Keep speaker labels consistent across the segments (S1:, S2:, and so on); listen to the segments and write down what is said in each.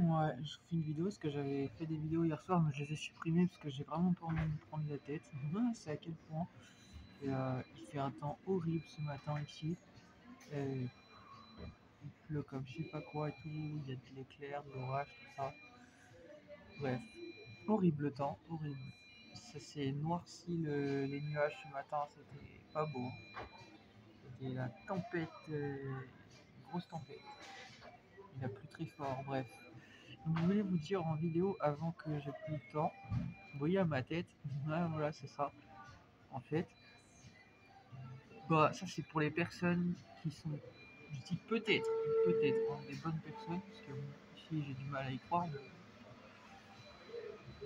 S1: Ouais, je vous fais une vidéo parce que j'avais fait des vidéos hier soir, mais je les ai supprimées parce que j'ai vraiment pas envie de me prendre la tête. C'est à quel point. Il fait un temps horrible ce matin ici. Et il pleut comme je sais pas quoi et tout. Il y a de l'éclair, de l'orage, tout ça. Bref, horrible temps, horrible. Ça s'est noirci les nuages ce matin, c'était pas beau. C'était la tempête, grosse tempête. Il a plu très fort, bref. Donc, je voulais vous dire en vidéo avant que j'ai plus le temps. Vous voyez à ma tête, ouais, voilà, c'est ça. En fait, bah, ça c'est pour les personnes qui sont, je dis peut-être, hein, des bonnes personnes, parce que bon, ici j'ai du mal à y croire.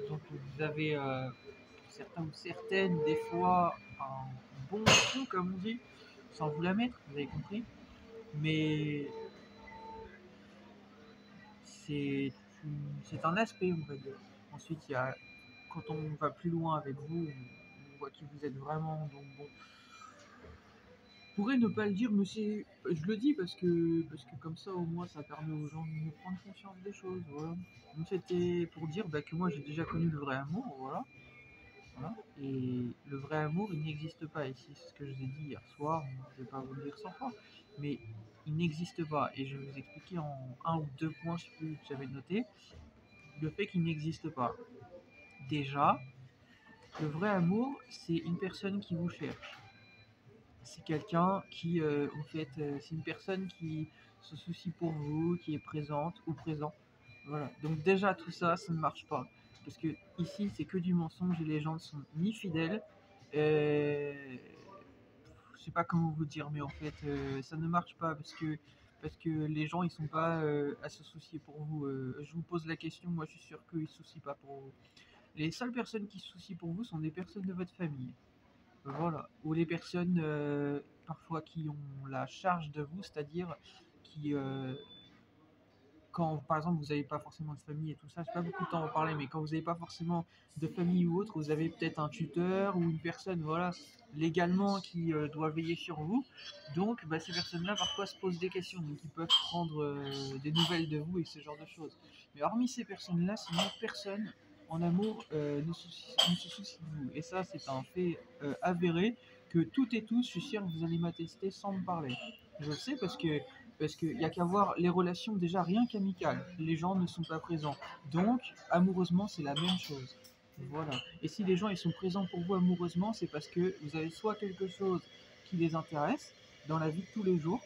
S1: Donc vous avez, certains ou certaines, des fois, un bon coup, comme on dit, sans vous la mettre, vous avez compris. Mais c'est c'est un aspect, on va dire. Ensuite, il y a, quand on va plus loin avec vous, on voit qui vous êtes vraiment. Donc bon, je pourrais ne pas le dire, mais je le dis parce que comme ça, au moins, ça permet aux gens de prendre conscience des choses. Voilà. Donc c'était pour dire bah, que moi, j'ai déjà connu le vrai amour, voilà. Voilà. Et le vrai amour, il n'existe pas ici. C'est ce que je vous ai dit hier soir. Je ne vais pas vous le dire 100 fois, mais il n'existe pas. Et je vais vous expliquer en un ou deux points, je sais plus, que j'avais noté, le fait qu'il n'existe pas. Déjà, le vrai amour, c'est une personne qui vous cherche. C'est quelqu'un qui, en fait, c'est une personne qui se soucie pour vous, qui est présente ou présent. Voilà. Donc déjà tout ça, ça ne marche pas. Parce que ici, c'est que du mensonge et les gens ne sont ni fidèles. Je sais pas comment vous dire, mais en fait, ça ne marche pas parce que les gens ils sont pas à se soucier pour vous. Je vous pose la question, moi je suis sûr qu'ils se soucient pas pour vous. Les seules personnes qui se soucient pour vous sont des personnes de votre famille. Voilà. Ou les personnes parfois qui ont la charge de vous, c'est-à-dire qui, quand par exemple vous n'avez pas forcément de famille et tout ça, j'ai pas beaucoup de temps à en parler, mais quand vous n'avez pas forcément de famille ou autre, vous avez peut-être un tuteur ou une personne, voilà, légalement qui doit veiller sur vous. Donc bah, ces personnes-là parfois se posent des questions, donc ils peuvent prendre des nouvelles de vous et ce genre de choses. Mais hormis ces personnes-là, sinon personne en amour ne se soucie de vous. Et ça, c'est un fait avéré que toutes et tous, je suis sûr que vous allez m'attester sans me parler. Je le sais parce qu'il n'y a qu'à voir les relations déjà rien qu'amicales. Les gens ne sont pas présents. Donc, amoureusement, c'est la même chose. Voilà. Et si les gens ils sont présents pour vous amoureusement, c'est parce que vous avez soit quelque chose qui les intéresse dans la vie de tous les jours,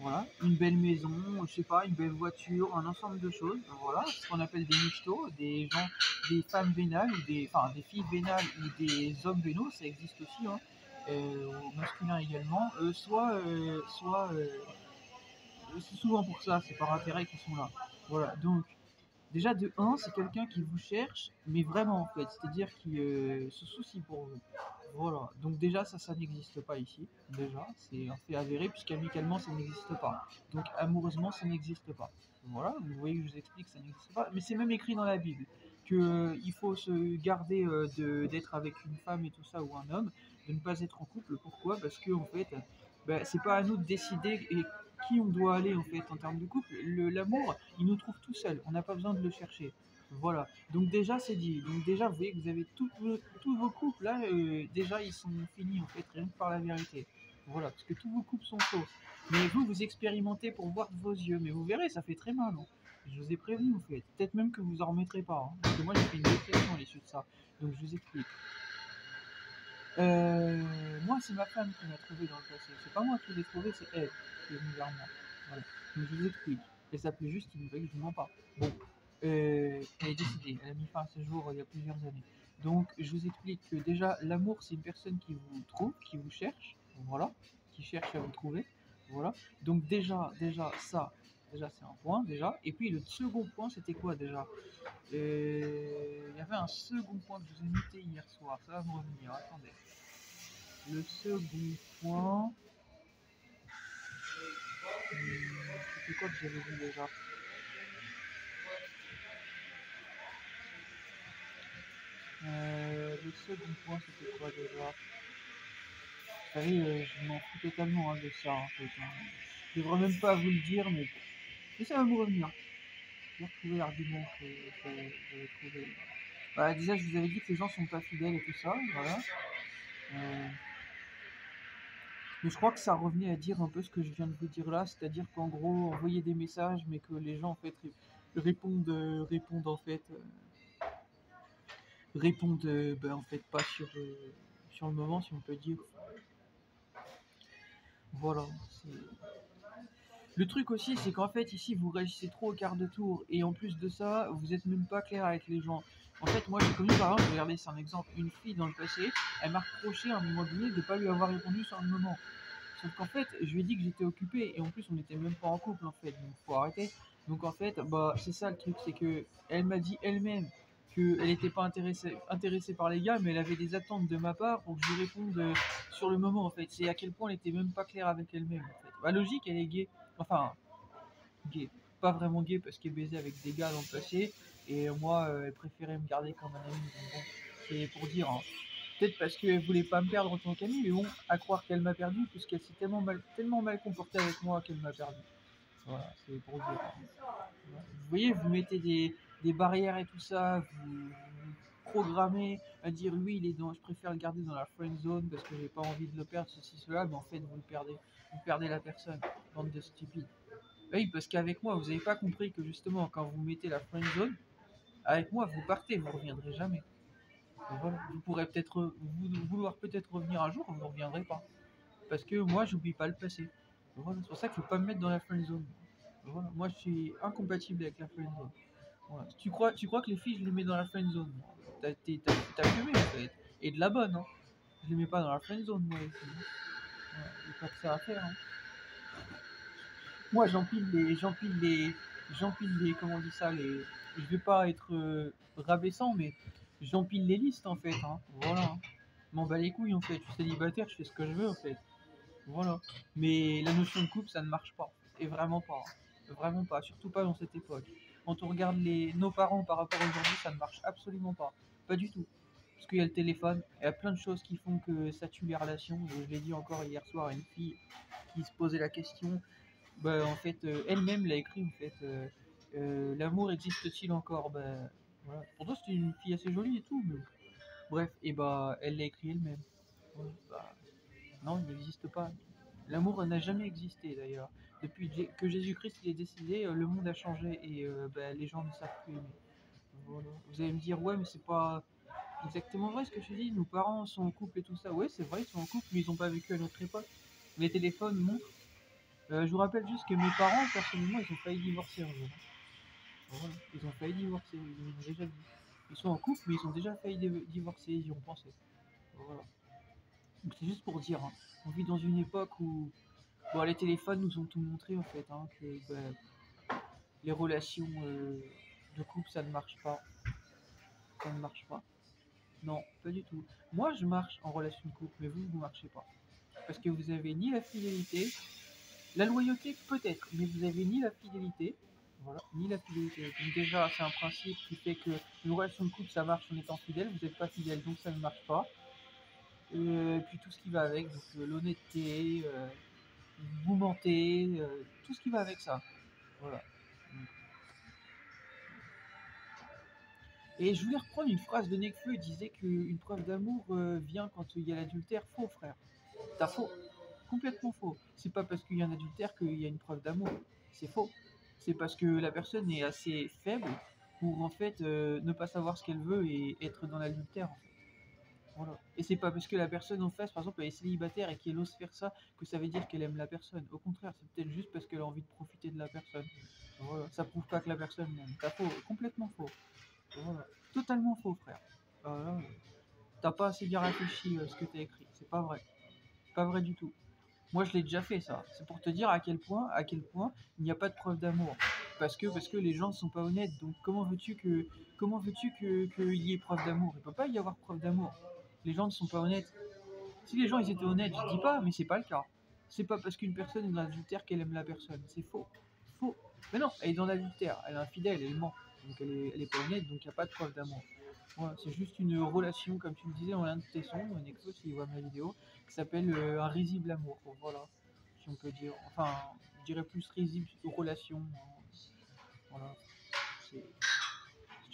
S1: voilà, une belle maison, je sais pas, une belle voiture, un ensemble de choses, voilà, ce qu'on appelle des michtos, des gens, des femmes vénales ou enfin, des filles vénales ou des hommes vénaux, ça existe aussi, hein, au masculin également, c'est souvent pour ça, c'est par intérêt qu'ils sont là. Voilà, donc déjà de un, c'est quelqu'un qui vous cherche, mais vraiment en fait, c'est-à-dire qui se soucie pour vous. Voilà, donc déjà ça n'existe pas ici, déjà, c'est un fait avéré, puisqu'amicalement ça n'existe pas. Donc amoureusement ça n'existe pas. Voilà, vous voyez que je vous explique que ça n'existe pas, mais c'est même écrit dans la Bible, que il faut se garder d'être avec une femme et tout ça, ou un homme, de ne pas être en couple. Pourquoi? Parce que en fait, bah, c'est pas à nous de décider et qui on doit aller en fait en termes de couple. L'amour, il nous trouve tout seul, on n'a pas besoin de le chercher. Voilà, donc déjà c'est dit. Donc déjà vous voyez que vous avez tous vos couples là, déjà ils sont finis en fait, rien que par la vérité. Voilà, parce que tous vos couples sont faux. Mais vous, vous expérimentez pour voir de vos yeux, mais vous verrez, ça fait très mal. Hein. Je vous ai prévenu en fait. Peut-être même que vous en remettrez pas. Hein, parce que moi j'ai fait une dépression à l'issue de ça. Donc je vous explique. Moi c'est ma femme qui m'a trouvé dans le passé. C'est pas moi qui l'ai trouvé, c'est elle qui est venue vers moi. Voilà. Donc je vous explique. Elle s'appelait Justine, vous voyez que je ne mens pas. Bon, elle est décédée, elle a mis fin à ce jour il y a plusieurs années. Donc je vous explique que déjà l'amour c'est une personne qui vous trouve, qui vous cherche, voilà, qui cherche à vous trouver, voilà. Donc déjà c'est un point déjà. Et puis le second point c'était quoi déjà? Il y avait un second point que je vous ai noté hier soir, ça va me revenir, attendez. Le second point, c'était quoi que j'avais vu déjà? Le second point c'était quoi déjà? Vous savez, je m'en fous totalement hein, de ça en fait. Hein. Je devrais même pas vous le dire, mais ça va vous revenir. Je vais retrouver l'argument que j'avais trouvé. Bah, déjà, je vous avais dit que les gens sont pas fidèles et tout ça, voilà. Mais je crois que ça revenait à dire un peu ce que je viens de vous dire là, c'est-à-dire qu'en gros, envoyer des messages, mais que les gens en fait répondent en fait, ben, en fait pas sur le moment, si on peut dire. Voilà. Le truc aussi, c'est qu'en fait ici vous réagissez trop au quart de tour, et en plus de ça, vous êtes même pas clair avec les gens. En fait, moi j'ai connu par exemple, regardez, c'est un exemple, une fille dans le passé, elle m'a reproché à un moment donné de ne pas lui avoir répondu sur le moment. Sauf qu'en fait, je lui ai dit que j'étais occupé et en plus on n'était même pas en couple en fait, donc faut arrêter. Donc en fait, bah c'est ça le truc, c'est que elle m'a dit elle-même qu'elle n'était pas intéressée par les gars, mais elle avait des attentes de ma part pour que je lui réponde sur le moment en fait. C'est à quel point elle était même pas claire avec elle-même en fait. Bah logique, elle est gay, enfin gay, pas vraiment gay parce qu'elle baisait avec des gars dans le passé et moi elle préférait me garder comme un ami. Donc bon, c'est pour dire. Hein. Peut-être parce qu'elle voulait pas me perdre en tant qu'amie, mais bon, à croire qu'elle m'a perdu, puisqu'elle s'est tellement mal comportée avec moi qu'elle m'a perdu. Voilà, c'est pour dire. Voilà. Vous voyez, vous mettez des barrières et tout ça, vous programmez à dire lui, je préfère le garder dans la friend zone parce que j'ai pas envie de le perdre, ceci, cela, mais en fait, vous perdez la personne, bande de stupides. Oui, parce qu'avec moi, vous n'avez pas compris que justement, quand vous mettez la friend zone, avec moi, vous partez, vous reviendrez jamais. Voilà. Vous pourrez peut-être vouloir peut-être revenir un jour, vous ne reviendrez pas. Parce que moi, j'oublie pas le passé. Voilà. C'est pour ça qu'il ne faut pas me mettre dans la friend zone. Voilà. Moi, je suis incompatible avec la friend zone. Voilà. Si tu crois que les filles, je les mets dans la friend zone, t'as fumé en fait. Et de la bonne, hein. Je les mets pas dans la friend zone, moi, les filles. Voilà. Il n'y a pas que ça à faire. Hein. Moi, j'empile les, comment on dit ça, je vais pas être rabaissant, mais j'empile les listes en fait. Hein. Voilà. Hein. M'en bats les couilles en fait. Je suis célibataire, je fais ce que je veux en fait. Voilà. Mais la notion de couple, ça ne marche pas. Et vraiment pas. Hein. Vraiment pas. Surtout pas dans cette époque. Quand on regarde nos parents par rapport à aujourd'hui, ça ne marche absolument pas. Pas du tout. Parce qu'il y a le téléphone, il y a plein de choses qui font que ça tue les relations. Je l'ai dit encore hier soir à une fille qui se posait la question. Bah, en fait, elle-même l'a écrit en fait. L'amour existe-t-il encore? Bah, voilà. Pourtant, c'était une fille assez jolie et tout, mais bref, et bah, elle l'a écrit elle-même. Ouais, bah, non, il n'existe pas. L'amour n'a jamais existé d'ailleurs. Depuis que Jésus-Christ il est décédé, le monde a changé et bah, les gens ne savent plus aimer. Voilà. Vous allez me dire, ouais, mais c'est pas exactement vrai ce que je dis. Nos parents sont en couple et tout ça. Ouais, c'est vrai, ils sont en couple, mais ils n'ont pas vécu à notre époque. Les téléphones montrent. Je vous rappelle juste que mes parents, personnellement, ils ont failli divorcer un jour. Voilà. Ils ont failli divorcer, ils m'ont déjà dit. Ils sont en couple, mais ils ont déjà failli divorcer, ils y ont pensé. Voilà. Donc c'est juste pour dire, hein, on vit dans une époque où bon, les téléphones nous ont tout montré en fait, hein, que les relations de couple ça ne marche pas. Ça ne marche pas. Non, pas du tout. Moi je marche en relation de couple, mais vous, vous ne marchez pas. Parce que vous avez ni la fidélité, la loyauté peut-être, mais vous avez ni la fidélité, voilà, ni la fidélité. Donc déjà, c'est un principe qui fait que une relation de couple, ça marche en étant fidèle. Vous n'êtes pas fidèle, donc ça ne marche pas. Puis tout ce qui va avec, donc l'honnêteté, vous mentez, tout ce qui va avec ça. Voilà. Et je voulais reprendre une phrase de Nekfeu, il disait qu'une preuve d'amour vient quand il y a l'adultère. Faux, frère. T'as faux. Complètement faux. C'est pas parce qu'il y a un adultère qu'il y a une preuve d'amour. C'est faux. C'est parce que la personne est assez faible pour en fait ne pas savoir ce qu'elle veut et être dans l'adultère. En fait. Voilà. Et c'est pas parce que la personne en face, par exemple, elle est célibataire et qu'elle ose faire ça que ça veut dire qu'elle aime la personne. Au contraire, c'est peut-être juste parce qu'elle a envie de profiter de la personne. Voilà. Ça prouve pas que la personne m'aime. T'as faux. Complètement faux. Voilà. Totalement faux, frère. Voilà. T'as pas assez bien réfléchi ce que t'as écrit. C'est pas vrai. Pas vrai du tout. Moi, je l'ai déjà fait, ça. C'est pour te dire à quel point il n'y a pas de preuve d'amour. Parce que les gens ne sont pas honnêtes. Donc, comment veux-tu qu'il y ait preuve d'amour? Il ne peut pas y avoir preuve d'amour. Les gens ne sont pas honnêtes. Si les gens ils étaient honnêtes, je dis pas, mais c'est pas le cas. C'est pas parce qu'une personne est dans l'adultère qu'elle aime la personne. C'est faux. Faux. Mais non, elle est dans l'adultère. Elle est infidèle, elle ment. Donc, elle est pas honnête, donc il n'y a pas de preuve d'amour. Voilà, c'est juste une relation, comme tu me disais dans l'un de tes sons, Nexo, s'il voit ma vidéo, qui s'appelle un risible amour. Voilà, si on peut dire. Enfin, je dirais plus risible relation. Voilà.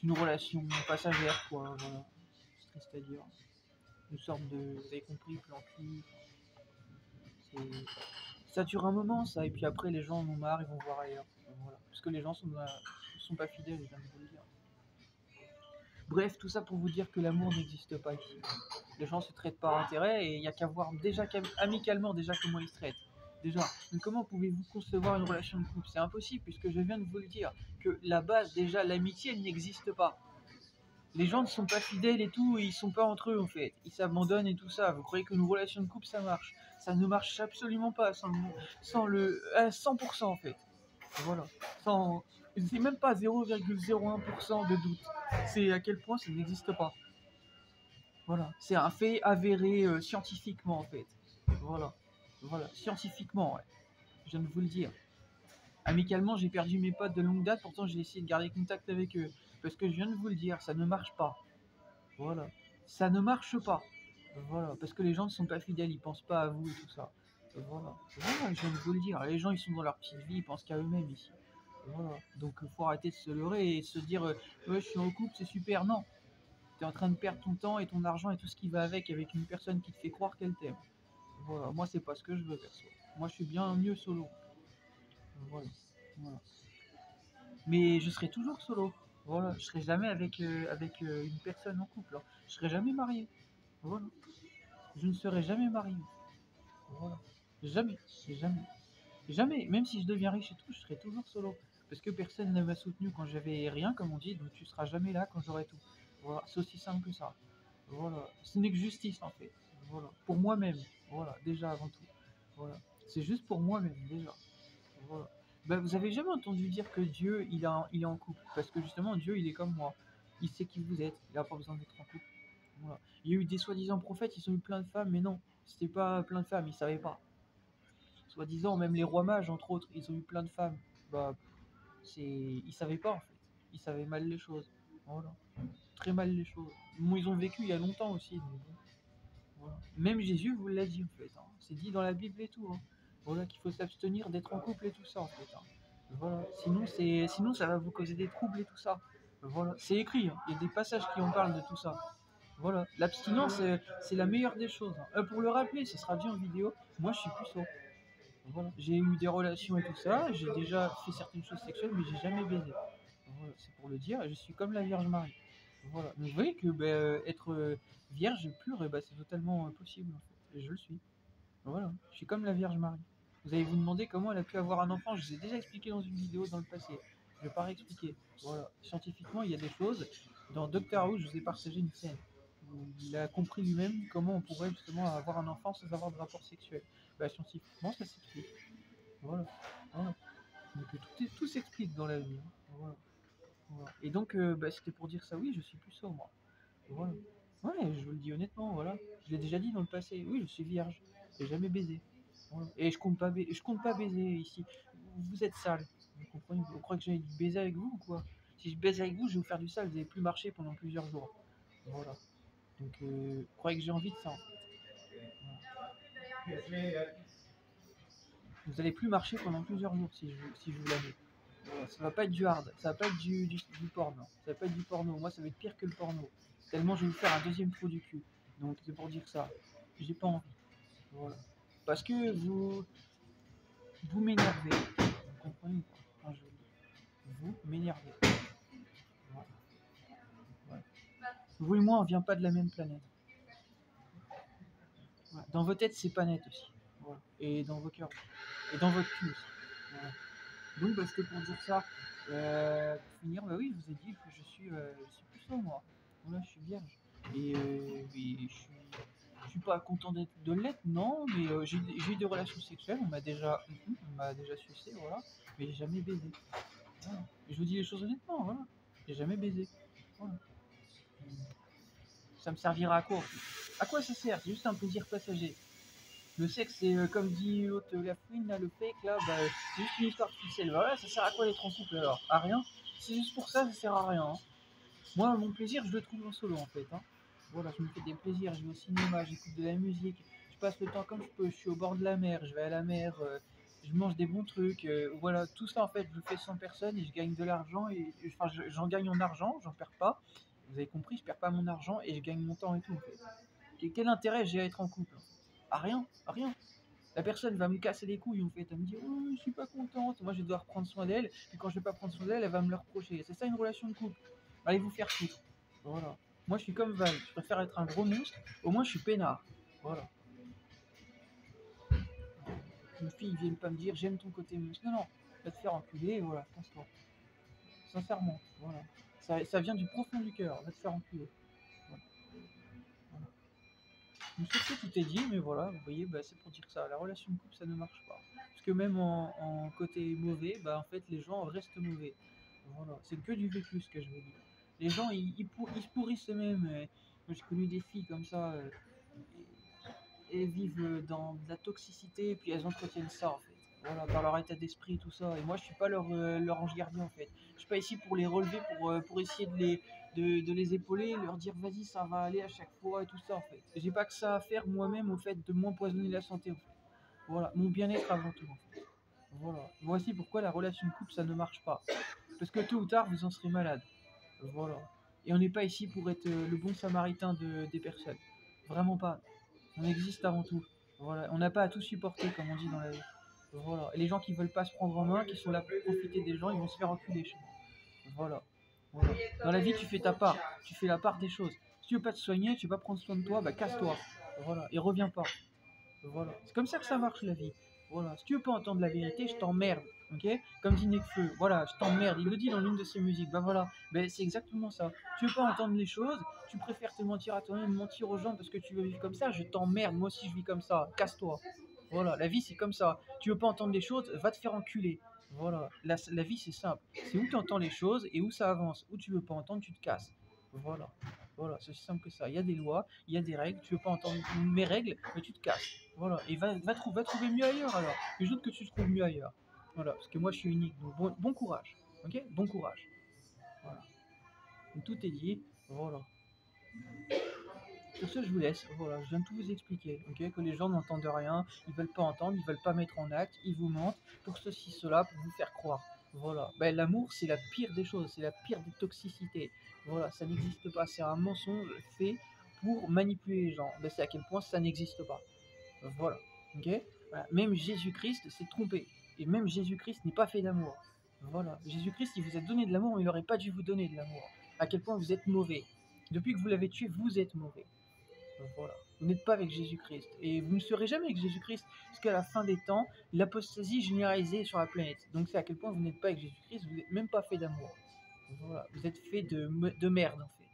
S1: une relation passagère, quoi, voilà. C'est triste à dire. Une sorte de, vous avez compris, plan cul. Ça dure un moment, ça, et puis après, les gens en ont marre, ils vont voir ailleurs. Voilà. Parce que les gens sont pas fidèles, je viens de vous le dire. Bref, tout ça pour vous dire que l'amour n'existe pas ici. Les gens se traitent par intérêt et il n'y a qu'à voir déjà amicalement déjà comment ils se traitent. Déjà, donc comment pouvez-vous concevoir une relation de couple? C'est impossible puisque je viens de vous le dire que la base déjà l'amitié elle n'existe pas. Les gens ne sont pas fidèles et tout, et ils sont pas entre eux en fait. Ils s'abandonnent et tout ça. Vous croyez qu'une relation de couple ça marche? Ça ne marche absolument pas sans le à 100% en fait. Voilà. Sans, c'est même pas 0,01% de doute. C'est à quel point ça n'existe pas. Voilà. C'est un fait avéré scientifiquement en fait. Voilà. Voilà. Scientifiquement, ouais. Je viens de vous le dire. Amicalement, j'ai perdu mes potes de longue date, pourtant j'ai essayé de garder contact avec eux. Parce que je viens de vous le dire, ça ne marche pas. Voilà. Ça ne marche pas. Voilà. Parce que les gens ne sont pas fidèles, ils pensent pas à vous et tout ça. Voilà. Voilà, je viens de vous le dire. Les gens, ils sont dans leur petite vie, ils pensent qu'à eux-mêmes ici. Voilà. Donc, faut arrêter de se leurrer et se dire ouais, je suis en couple, c'est super. Non. Tu es en train de perdre ton temps et ton argent et tout ce qui va avec une personne qui te fait croire qu'elle t'aime. Voilà. Moi, c'est pas ce que je veux, perso. Moi, je suis bien mieux solo. Voilà. Voilà. Mais je serai toujours solo. Voilà. Je serai jamais avec une personne en couple. Hein. Je serai jamais marié. Voilà. Je ne serai jamais marié. Voilà. Jamais. Jamais. Jamais. Même si je deviens riche et tout, je serai toujours solo. Parce que personne ne m'a soutenu quand j'avais rien, comme on dit, donc tu seras jamais là quand j'aurai tout. Voilà. C'est aussi simple que ça. Voilà. Ce n'est que justice en fait. Voilà. Pour moi-même. Voilà. Déjà avant tout. Voilà. C'est juste pour moi-même, déjà. Voilà. Ben, vous avez jamais entendu dire que Dieu, il est en couple. Parce que justement, Dieu, il est comme moi. Il sait qui vous êtes. Il n'a pas besoin d'être en couple. Voilà. Il y a eu des soi-disant prophètes, ils ont eu plein de femmes, mais non. C'était pas plein de femmes, ils savaient pas. Soi-disant, même les rois mages, entre autres, ils ont eu plein de femmes. Bah, ils savaient pas, en fait. Ils savaient mal les choses. Voilà. Très mal les choses. Bon, ils ont vécu il y a longtemps aussi. Donc, bon, voilà. Même Jésus vous l'a dit, en fait. Hein. C'est dit dans la Bible et tout. Hein. Voilà, qu'il faut s'abstenir d'être en couple et tout ça, en fait. Hein. Voilà. Sinon, ça va vous causer des troubles et tout ça. Voilà. C'est écrit. Hein. Il y a des passages qui en parlent de tout ça. Voilà. L'abstinence, c'est la meilleure des choses. Hein. Pour le rappeler, ce sera dit en vidéo. Moi, je suis puceau. Voilà. J'ai eu des relations et tout ça. J'ai déjà fait certaines choses sexuelles, mais j'ai jamais baisé. Voilà. C'est pour le dire. Je suis comme la Vierge Marie. Voilà. Donc, vous voyez que être vierge pure, c'est totalement possible. En fait. Et je le suis. Voilà. Je suis comme la Vierge Marie. Vous allez vous demander comment elle a pu avoir un enfant. Je vous ai déjà expliqué dans une vidéo dans le passé. Je ne vais pas réexpliquer. Voilà. Scientifiquement, il y a des choses. Dans Doctor Who, je vous ai partagé une scène où il a compris lui-même comment on pourrait justement avoir un enfant sans avoir de rapport sexuel. Bah, scientifiquement, ça s'explique. Voilà. Voilà. Donc tout s'explique dans la vie. Hein. Voilà. Voilà. Et donc, c'était pour dire ça. Oui, je suis puceau, moi. Voilà. Ouais, je vous le dis honnêtement, voilà. Je l'ai déjà dit dans le passé. Oui, je suis vierge. J'ai jamais baisé. Voilà. Et je compte pas baiser ici. Vous êtes sale. Vous comprenez? Vous croyez que j'ai baiser avec vous ou quoi? Si je baise avec vous, je vais vous faire du sale. Vous n'allez plus marcher pendant plusieurs jours. Voilà. Donc, vous croyez que j'ai envie de ça en fait. Voilà. Vous allez plus marcher pendant plusieurs jours si je vous l'avais. Voilà. Ça va pas être du hard. Ça va pas être du porno. Ça va pas être du porno. Moi, ça va être pire que le porno. Tellement je vais vous faire un deuxième trou du cul. Donc, c'est pour dire ça. J'ai pas envie. Voilà. Parce que vous m'énervez. Vous comprenez quand je vous m'énervez. Voilà. Voilà. Vous et moi, on vient pas de la même planète. Voilà. Dans vos têtes, c'est pas net aussi. Voilà. Et dans vos cœurs. Et dans votre cul aussi. Voilà. Donc, c'était pour dire ça. Pour finir, oui, je vous ai dit que je suis puceau, moi. Voilà, je suis vierge. Et je suis pas content de l'être, non, mais j'ai eu des relations sexuelles, on m'a déjà sucé, voilà, mais j'ai jamais baisé. Voilà. Et je vous dis les choses honnêtement, voilà, j'ai jamais baisé. Voilà. Ça me servira à quoi? À quoi ça sert? C'est juste un plaisir passager. Le sexe, c'est comme dit l'autre, la fouine, là, le fake, là, c'est juste une histoire de ficelle. Voilà, ça sert à quoi d'être en couple alors? À rien. C'est juste pour ça, ça sert à rien. Hein. Moi, mon plaisir, je le trouve en solo en fait. Hein. Voilà, je me fais des plaisirs, je vais au cinéma, j'écoute de la musique, je passe le temps comme je peux, je suis au bord de la mer, je vais à la mer, je mange des bons trucs, voilà, tout ça en fait, je le fais sans personne et je gagne de l'argent enfin, j'en gagne en argent, j'en perds pas. Vous avez compris, je perds pas mon argent et je gagne mon temps et tout en fait. Et quel intérêt j'ai à être en couple? À rien, à rien. La personne va me casser les couilles en fait, elle me dit oh, je suis pas contente, moi je vais devoir prendre soin d'elle, et quand je vais pas prendre soin d'elle, elle va me le reprocher. C'est ça une relation de couple. Allez vous faire foutre. Voilà. Moi je suis comme Val, je préfère être un gros monstre, au moins je suis peinard. Voilà. Une fille vient pas me dire j'aime ton côté monstre. Non, non, va te faire enculer, et voilà, pense-toi. Sincèrement, voilà. Ça vient du profond du cœur, va te faire enculer. Voilà. Voilà. Donc sur ce, tout est dit, mais voilà, vous voyez, bah, c'est pour dire ça. La relation de couple, ça ne marche pas. Parce que même en côté mauvais, bah, en fait, les gens restent mauvais. Voilà, c'est que du vécu ce que je veux dire. Les gens, ils se pourrissent eux-mêmes. Moi, j'ai connu des filles comme ça, et vivent dans de la toxicité, et puis elles entretiennent ça, en fait. Voilà, par leur état d'esprit, tout ça. Et moi, je suis pas leur ange gardien, en fait. Je suis pas ici pour les relever, pour essayer de les épauler, leur dire vas-y, ça va aller à chaque fois, et tout ça, en fait. J'ai pas que ça à faire moi-même, au fait, de m'empoisonner la santé, en fait. Voilà, mon bien-être avant tout, en fait. Voilà. Voici pourquoi la relation de couple, ça ne marche pas. Parce que tôt ou tard, vous en serez malade. Voilà. Et on n'est pas ici pour être le bon samaritain des personnes. Vraiment pas. On existe avant tout. Voilà. On n'a pas à tout supporter, comme on dit dans la vie. Voilà. Et les gens qui veulent pas se prendre en main, qui sont là pour profiter des gens, ils vont se faire enculer chez moi. Voilà. Voilà. Dans la vie, tu fais ta part. Tu fais la part des choses. Si tu veux pas te soigner, tu veux pas prendre soin de toi, bah casse-toi. Voilà. Et reviens pas. Voilà. C'est comme ça que ça marche la vie. Voilà. Si tu veux pas entendre la vérité, je t'emmerde. Ok? Comme dit Nekfeu. Voilà, je t'emmerde. Il le dit dans l'une de ses musiques. Bah voilà. Ben, c'est exactement ça. Tu veux pas entendre les choses, tu préfères te mentir à toi-même, mentir aux gens parce que tu veux vivre comme ça, je t'emmerde. Moi aussi je vis comme ça. Casse-toi. Voilà, la vie c'est comme ça. Tu veux pas entendre les choses, va te faire enculer. Voilà, la vie c'est simple. C'est où tu entends les choses et où ça avance. Où tu veux pas entendre, tu te casses. Voilà. Voilà, c'est aussi simple que ça. Il y a des lois, il y a des règles. Tu veux pas entendre mes règles, mais tu te casses. Voilà, et va trouver mieux ailleurs alors. Je doute que tu trouves mieux ailleurs. Voilà, parce que moi je suis unique. Donc bon courage. Ok? Bon courage. Voilà. Donc, tout est dit. Voilà. Sur ce, je vous laisse. Voilà, je viens de tout vous expliquer. Ok, que les gens n'entendent rien, ils veulent pas entendre, ils veulent pas mettre en acte, ils vous mentent pour ceci, cela, pour vous faire croire. Voilà. Ben, l'amour, c'est la pire des choses, c'est la pire des toxicités. Voilà, ça n'existe pas. C'est un mensonge fait pour manipuler les gens. Ben, c'est à quel point ça n'existe pas. Voilà. Ok. Voilà. Même Jésus-Christ s'est trompé. Et même Jésus-Christ n'est pas fait d'amour. Voilà. Jésus-Christ, il vous a donné de l'amour, mais il n'aurait pas dû vous donner de l'amour. À quel point vous êtes mauvais. Depuis que vous l'avez tué, vous êtes mauvais. Voilà. Vous n'êtes pas avec Jésus-Christ. Et vous ne serez jamais avec Jésus-Christ jusqu'à la fin des temps, l'apostasie généralisée sur la planète. Donc c'est à quel point vous n'êtes pas avec Jésus-Christ, vous n'êtes même pas fait d'amour. Voilà. Vous êtes fait de merde en fait.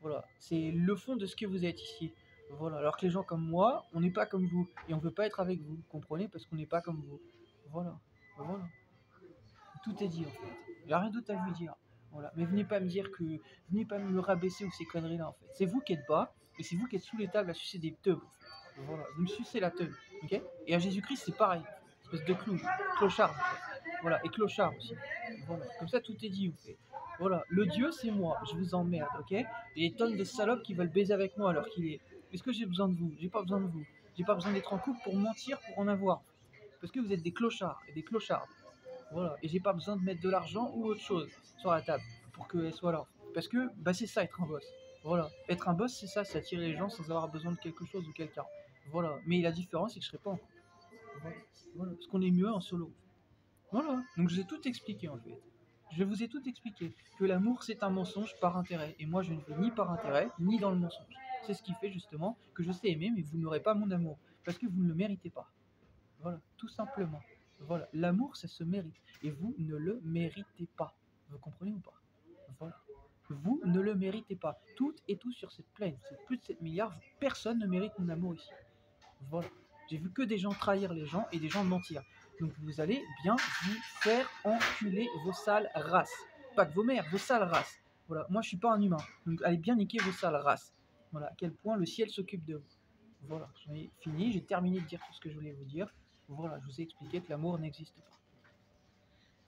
S1: Voilà. C'est le fond de ce que vous êtes ici. Voilà. Alors que les gens comme moi, on n'est pas comme vous. Et on ne veut pas être avec vous. Vous comprenez? Parce qu'on n'est pas comme vous. Voilà. Voilà. Tout est dit en fait. Il n'y a rien d'autre à vous dire. Voilà. Mais venez pas me dire que. Venez pas me rabaisser ou ces conneries-là en fait. C'est vous qui êtes bas et c'est vous qui êtes sous les tables à sucer des teubs en fait. Voilà. Vous me sucez la teub. Ok? Et à Jésus-Christ, c'est pareil. Espèce de clown. Clochard. En fait. Voilà. Et clochard aussi. Voilà. Comme ça, tout est dit en fait. Voilà. Le Dieu, c'est moi. Je vous emmerde. Ok? Et des tonnes de salopes qui veulent baiser avec moi alors qu'il est. Est-ce que j'ai besoin de vous? J'ai pas besoin de vous. J'ai pas besoin d'être en couple pour mentir, pour en avoir. Parce que vous êtes des clochards et des clochards. Voilà. Et j'ai pas besoin de mettre de l'argent ou autre chose sur la table pour qu'elle soit là. Parce que bah, c'est ça être un boss. Voilà. Être un boss, c'est ça, c'est attirer les gens sans avoir besoin de quelque chose ou quelqu'un. Voilà. Mais la différence, c'est que je serai pas en couple. Voilà. Voilà. Parce qu'on est mieux en solo. Voilà. Donc je vous ai tout expliqué en fait. Je vous ai tout expliqué. Que l'amour, c'est un mensonge par intérêt. Et moi, je ne vis ni par intérêt, ni dans le mensonge. C'est ce qui fait justement que je sais aimer, mais vous n'aurez pas mon amour. Parce que vous ne le méritez pas. Voilà, tout simplement. Voilà, l'amour, ça se mérite. Et vous ne le méritez pas. Vous comprenez ou pas? Voilà. Vous ne le méritez pas. Toutes et tous sur cette planète, c'est plus de 7 milliards, personne ne mérite mon amour ici. Voilà. J'ai vu que des gens trahir les gens et des gens mentir. Donc vous allez bien vous faire enculer vos sales races. Pas que vos mères, vos sales races. Voilà, moi je suis pas un humain. Donc allez bien niquer vos sales races. Voilà, à quel point le ciel s'occupe de vous. Voilà, j'en ai fini, j'ai terminé de dire tout ce que je voulais vous dire. Voilà, je vous ai expliqué que l'amour n'existe pas.